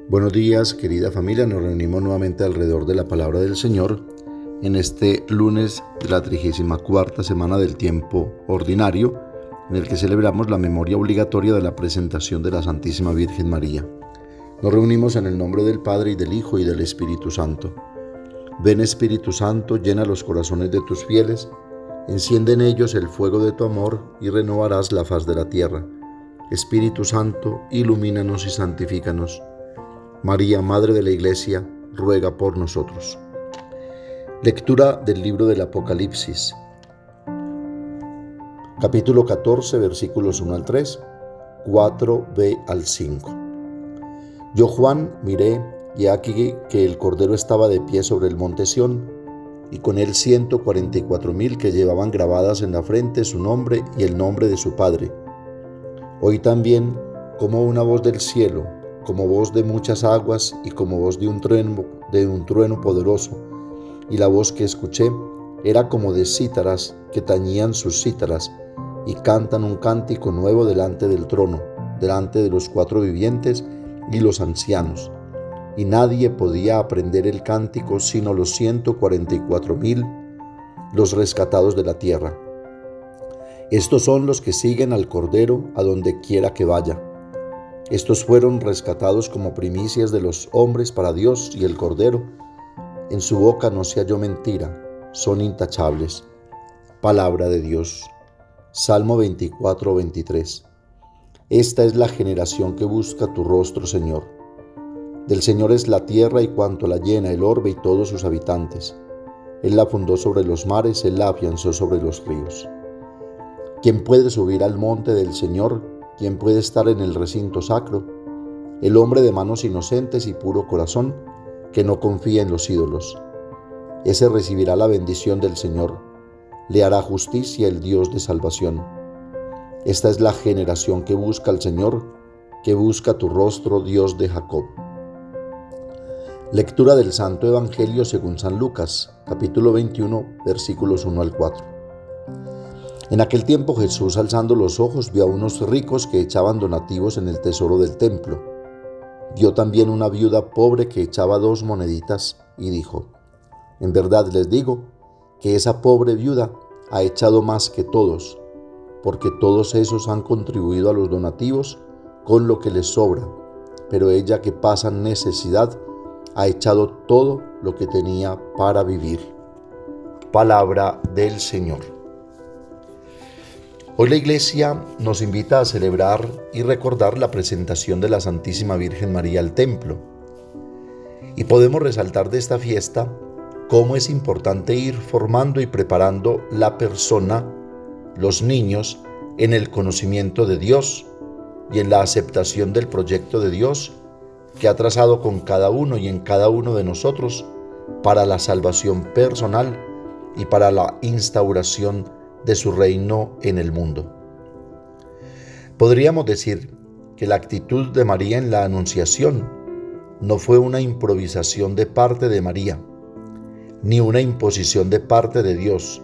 Buenos días, querida familia. Nos reunimos nuevamente alrededor de la palabra del Señor en este lunes de la 34ª semana del tiempo ordinario, en el que celebramos la memoria obligatoria de la presentación de la Santísima Virgen María. Nos reunimos en el nombre del Padre, y del Hijo, y del Espíritu Santo. Ven, Espíritu Santo, llena los corazones de tus fieles, enciende en ellos el fuego de tu amor, y renovarás la faz de la tierra. Espíritu Santo, ilumínanos y santifícanos. María, Madre de la Iglesia, ruega por nosotros. Lectura del libro del Apocalipsis, capítulo 14, versículos 1 al 3, 4b al 5. Yo, Juan, miré, y aquí que el Cordero estaba de pie sobre el monte Sión, y con él 144,000 que llevaban grabadas en la frente su nombre y el nombre de su Padre. Oí también como una voz del cielo, como voz de muchas aguas y como voz de un trueno poderoso, y la voz que escuché era como de cítaras que tañían sus cítaras y cantan un cántico nuevo delante del trono, delante de los 4 vivientes y los ancianos. Y nadie podía aprender el cántico sino los 144,000, los rescatados de la tierra. Estos son los que siguen al Cordero a donde quiera que vaya. Estos fueron rescatados como primicias de los hombres para Dios y el Cordero. En su boca no se halló mentira, son intachables. Palabra de Dios. Salmo 24, 23. Esta es la generación que busca tu rostro, Señor. Del Señor es la tierra y cuanto la llena, el orbe y todos sus habitantes. Él la fundó sobre los mares, Él la afianzó sobre los ríos. ¿Quién puede subir al monte del Señor? ¿Quién puede estar en el recinto sacro? El hombre de manos inocentes y puro corazón, que no confía en los ídolos. Ese recibirá la bendición del Señor. Le hará justicia el Dios de salvación. Esta es la generación que busca al Señor, que busca tu rostro, Dios de Jacob. Lectura del Santo Evangelio según San Lucas, capítulo 21, versículos 1 al 4. En aquel tiempo Jesús, alzando los ojos, vio a unos ricos que echaban donativos en el tesoro del templo. Vio también una viuda pobre que echaba 2 moneditas y dijo: En verdad les digo que esa pobre viuda ha echado más que todos, porque todos esos han contribuido a los donativos con lo que les sobra, pero ella, que pasa necesidad, ha echado todo lo que tenía para vivir. Palabra del Señor. Hoy la Iglesia nos invita a celebrar y recordar la presentación de la Santísima Virgen María al templo. Y podemos resaltar de esta fiesta cómo es importante ir formando y preparando la persona, los niños, en el conocimiento de Dios y en la aceptación del proyecto de Dios que ha trazado con cada uno y en cada uno de nosotros para la salvación personal y para la instauración de su reino en el mundo. Podríamos decir que la actitud de María en la Anunciación no fue una improvisación de parte de María, ni una imposición de parte de Dios,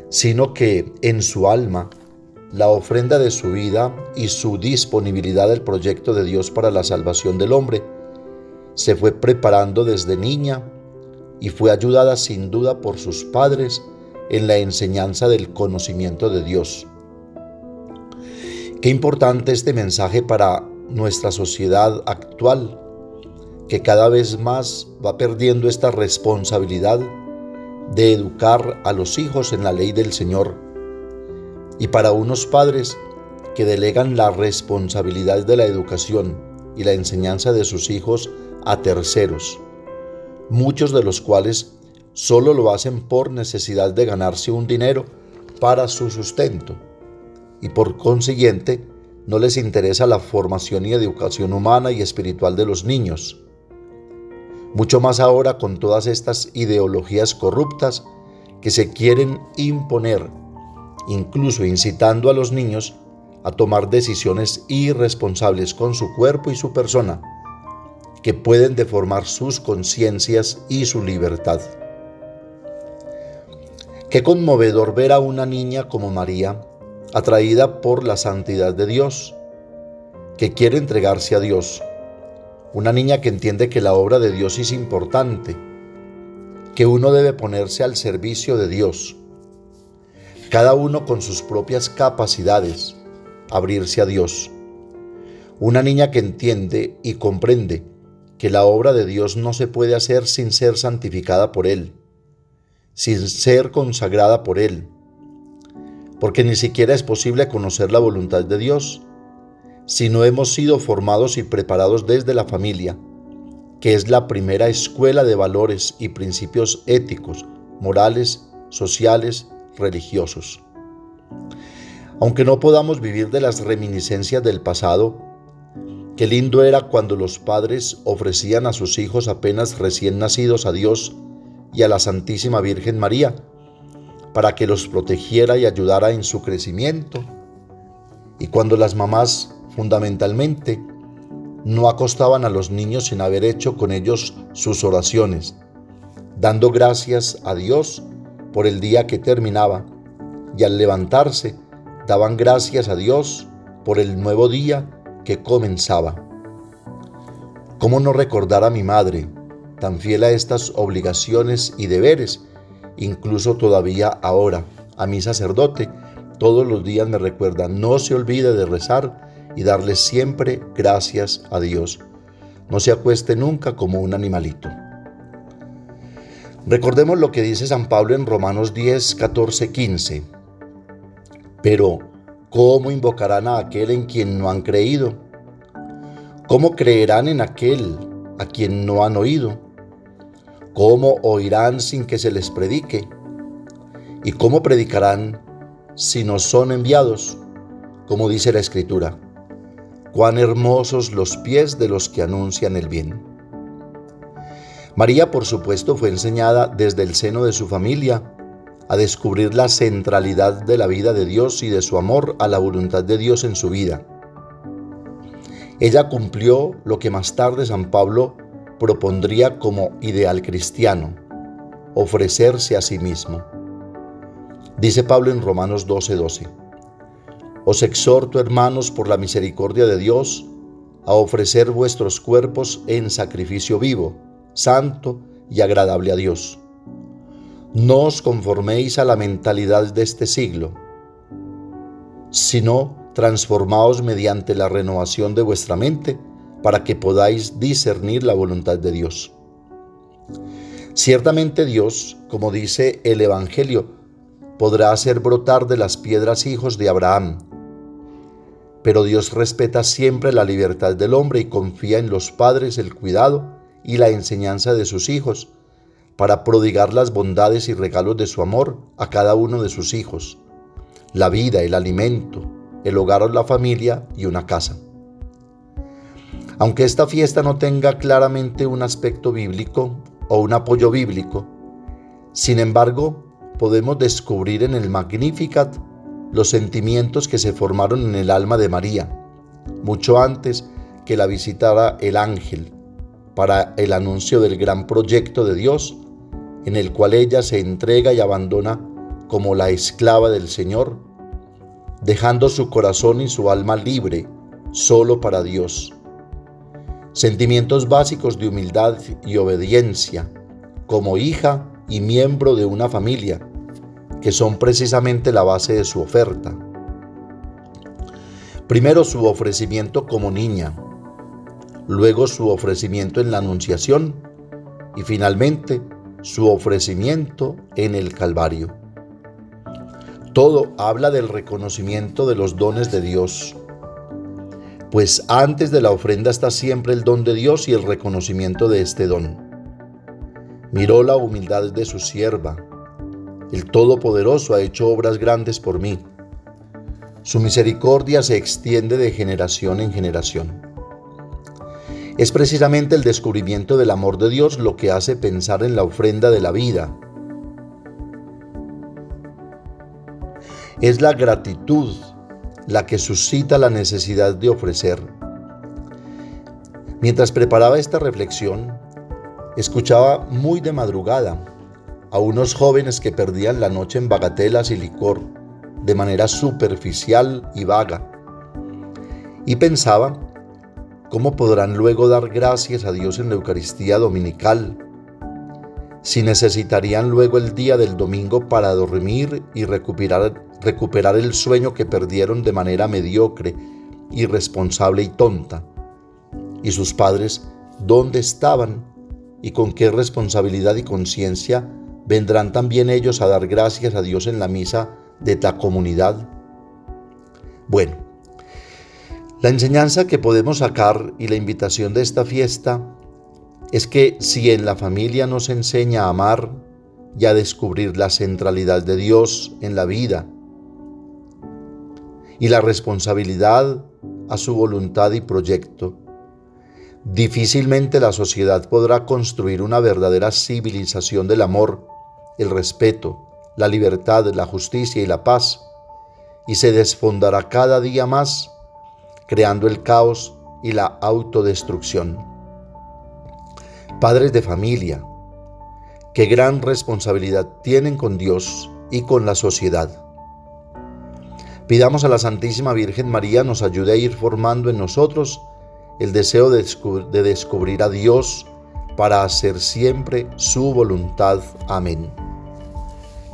sino que en su alma, la ofrenda de su vida y su disponibilidad al proyecto de Dios para la salvación del hombre se fue preparando desde niña y fue ayudada sin duda por sus padres en la enseñanza del conocimiento de Dios. Qué importante este mensaje para nuestra sociedad actual, que cada vez más va perdiendo esta responsabilidad de educar a los hijos en la ley del Señor, y para unos padres que delegan la responsabilidad de la educación y la enseñanza de sus hijos a terceros, muchos de los cuales solo lo hacen por necesidad de ganarse un dinero para su sustento, y por consiguiente no les interesa la formación y educación humana y espiritual de los niños. Mucho más ahora con todas estas ideologías corruptas que se quieren imponer, incluso incitando a los niños a tomar decisiones irresponsables con su cuerpo y su persona, que pueden deformar sus conciencias y su libertad. Qué conmovedor ver a una niña como María, atraída por la santidad de Dios, que quiere entregarse a Dios, Una niña que entiende que la obra de Dios es importante, que uno debe ponerse al servicio de Dios, cada uno con sus propias capacidades, abrirse a Dios. Una niña que entiende y comprende que la obra de Dios no se puede hacer sin ser santificada por Él, sin ser consagrada por Él, porque ni siquiera es posible conocer la voluntad de Dios si no hemos sido formados y preparados desde la familia, que es la primera escuela de valores y principios éticos, morales, sociales, religiosos. Aunque no podamos vivir de las reminiscencias del pasado, qué lindo era cuando los padres ofrecían a sus hijos apenas recién nacidos a Dios y a la Santísima Virgen María, para que los protegiera y ayudara en su crecimiento. Y cuando las mamás, fundamentalmente, no acostaban a los niños sin haber hecho con ellos sus oraciones, dando gracias a Dios por el día que terminaba, y al levantarse daban gracias a Dios por el nuevo día que comenzaba. ¿Cómo no recordar a mi madre, tan fiel a estas obligaciones y deberes? Incluso todavía ahora, a mi sacerdote, todos los días me recuerda: no se olvide de rezar y darle siempre gracias a Dios. No se acueste nunca como un animalito. Recordemos lo que dice San Pablo en Romanos 10, 14, 15. Pero, ¿cómo invocarán a aquel en quien no han creído? ¿Cómo creerán en aquel a quien no han oído? ¿Cómo oirán sin que se les predique? ¿Y cómo predicarán si no son enviados? Como dice la Escritura: cuán hermosos los pies de los que anuncian el bien. María, por supuesto, fue enseñada desde el seno de su familia a descubrir la centralidad de la vida de Dios y de su amor a la voluntad de Dios en su vida. Ella cumplió lo que más tarde San Pablo propondría como ideal cristiano: ofrecerse a sí mismo. Dice Pablo en Romanos 12:12: Os exhorto, hermanos, por la misericordia de Dios, a ofrecer vuestros cuerpos en sacrificio vivo, santo y agradable a Dios. No os conforméis a la mentalidad de este siglo, sino transformaos mediante la renovación de vuestra mente, para que podáis discernir la voluntad de Dios. Ciertamente Dios, como dice el Evangelio, podrá hacer brotar de las piedras hijos de Abraham. Pero Dios respeta siempre la libertad del hombre y confía en los padres el cuidado y la enseñanza de sus hijos, para prodigar las bondades y regalos de su amor a cada uno de sus hijos: la vida, el alimento, el hogar o la familia y una casa. Aunque esta fiesta no tenga claramente un aspecto bíblico o un apoyo bíblico, sin embargo, podemos descubrir en el Magnificat los sentimientos que se formaron en el alma de María, mucho antes que la visitara el ángel, para el anuncio del gran proyecto de Dios, en el cual ella se entrega y abandona como la esclava del Señor, dejando su corazón y su alma libre, solo para Dios. Sentimientos básicos de humildad y obediencia, como hija y miembro de una familia, que son precisamente la base de su oferta. Primero su ofrecimiento como niña, luego su ofrecimiento en la Anunciación y finalmente su ofrecimiento en el Calvario. Todo habla del reconocimiento de los dones de Dios, pues antes de la ofrenda está siempre el don de Dios y el reconocimiento de este don. Miró la humildad de su sierva. El Todopoderoso ha hecho obras grandes por mí. Su misericordia se extiende de generación en generación. Es precisamente el descubrimiento del amor de Dios lo que hace pensar en la ofrenda de la vida. Es la gratitud la que suscita la necesidad de ofrecer. Mientras preparaba esta reflexión, escuchaba muy de madrugada a unos jóvenes que perdían la noche en bagatelas y licor, de manera superficial y vaga, y pensaba ¿cómo podrán luego dar gracias a Dios en la Eucaristía dominical? Si necesitarían luego el día del domingo para dormir y recuperar el sueño que perdieron de manera mediocre, irresponsable y tonta. ¿Y sus padres dónde estaban? ¿Y con qué responsabilidad y conciencia vendrán también ellos a dar gracias a Dios en la misa de la comunidad? Bueno, la enseñanza que podemos sacar y la invitación de esta fiesta es que si en la familia nos enseña a amar y a descubrir la centralidad de Dios en la vida y la responsabilidad a su voluntad y proyecto, difícilmente la sociedad podrá construir una verdadera civilización del amor, el respeto, la libertad, la justicia y la paz, y se desfondará cada día más, creando el caos y la autodestrucción. Padres de familia, qué gran responsabilidad tienen con Dios y con la sociedad. Pidamos a la Santísima Virgen María nos ayude a ir formando en nosotros el deseo de descubrir a Dios para hacer siempre su voluntad. Amén.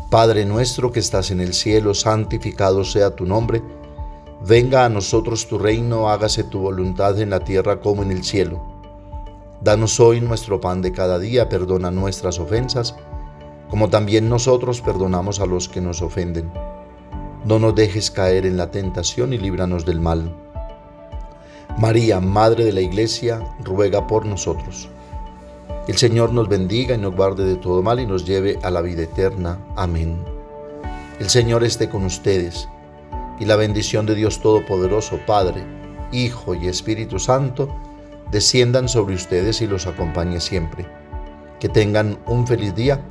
Padre nuestro que estás en el cielo, santificado sea tu nombre. Venga a nosotros tu reino, hágase tu voluntad en la tierra como en el cielo. Danos hoy nuestro pan de cada día, perdona nuestras ofensas, como también nosotros perdonamos a los que nos ofenden. No nos dejes caer en la tentación y líbranos del mal. María, Madre de la Iglesia, ruega por nosotros. El Señor nos bendiga y nos guarde de todo mal y nos lleve a la vida eterna. Amén. El Señor esté con ustedes, y la bendición de Dios Todopoderoso, Padre, Hijo y Espíritu Santo, desciendan sobre ustedes y los acompañe siempre. Que tengan un feliz día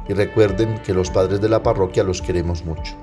y recuerden que los padres de la parroquia los queremos mucho.